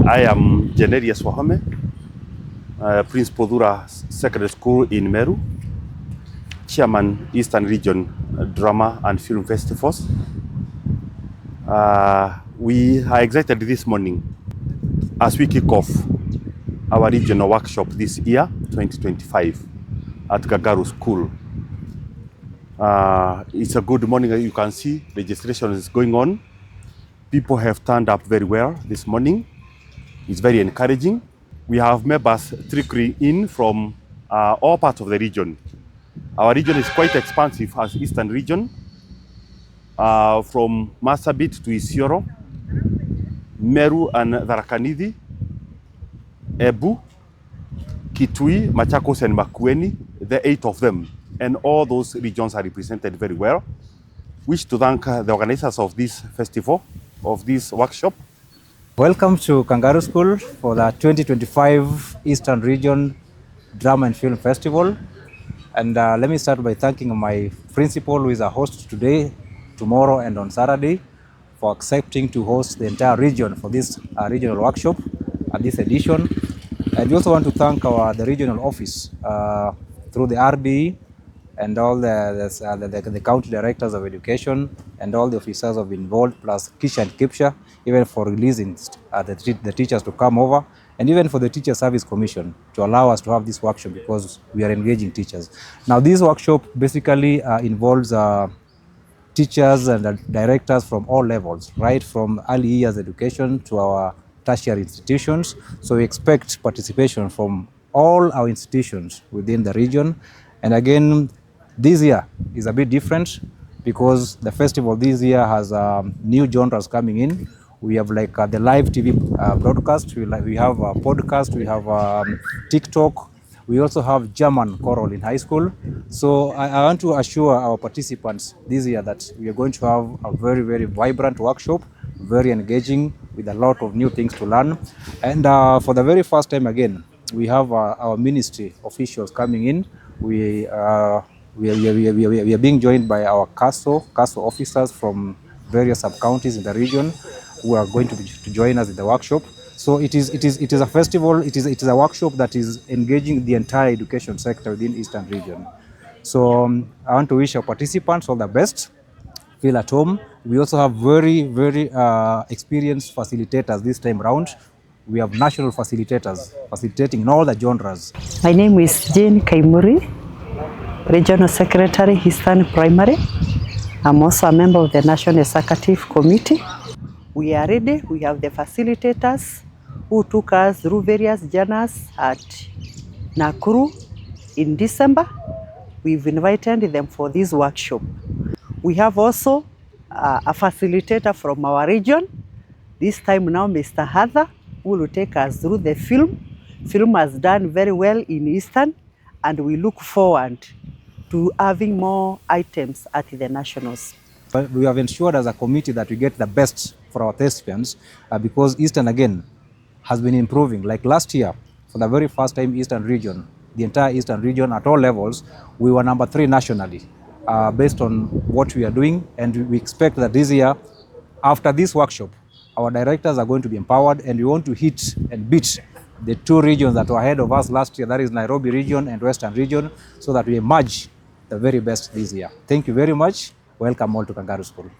I am Generius Wahome, Principal Dura Secondary School in Meru, Chairman Eastern Region Drama and Film Festivals. We are excited this morning as we kick off our regional workshop this year, 2025, at Kangaru School. It's a good morning. As you can see, registration is going on. People have turned up very well this morning. It's very encouraging. We have members trickling in from all parts of the region. Our region is quite expansive as Eastern region, from Marsabit to Isiolo, Meru and Tharaka-Nithi, Embu, Kitui, Machakos and Makueni, the 8 of them. And all those regions are represented very well. Wish to thank the organizers of this festival, of this workshop. Welcome to Kangaru School for the 2025 Eastern Region Drama and Film Festival. And let me start by thanking my principal, who is a host today, tomorrow and on Saturday, for accepting to host the entire region for this regional workshop at this edition. And we also want to thank the regional office through the RBE and all the county directors of education and all the officers have been involved, plus Kisha and Kipsha, even for releasing the teachers to come over, and even for the Teacher Service Commission to allow us to have this workshop because we are engaging teachers. Now, this workshop basically involves teachers and directors from all levels, right from early years education to our tertiary institutions. So we expect participation from all our institutions within the region. And again, this year is a bit different because the festival this year has new genres coming in. We have like the live TV broadcast, we have a podcast, we have TikTok, we also have German choral in high school. So I want to assure our participants this year that we are going to have a very, very vibrant workshop, very engaging with a lot of new things to learn. And for the very first time again, we have our ministry officials coming in. We are being joined by our CASO officers from various sub-counties in the region who are going to join us in the workshop. So it is a festival, it is a workshop that is engaging the entire education sector within Eastern region. So I want to wish our participants all the best. Feel at home. We also have very, very experienced facilitators this time around. We have national facilitators facilitating in all the genres. My name is Jane Kaimuri, Regional Secretary, Eastern Primary. I'm also a member of the National Executive Committee. We are ready. We have the facilitators who took us through various journeys at Nakuru in December. We've invited them for this workshop. We have also a facilitator from our region, this time now Mr. Heather, who will take us through the film. Film has done very well in Eastern, and we look forward to having more items at the nationals. We have ensured as a committee that we get the best for our thespians because Eastern again has been improving. Like last year, for the very first time Eastern region, the entire Eastern region at all levels, we were number 3 nationally based on what we are doing. And we expect that this year, after this workshop, our directors are going to be empowered and we want to hit and beat the 2 regions that were ahead of us last year, that is Nairobi region and Western region, so that we emerge the very best this year. Thank you very much. Welcome all to Kangaru School.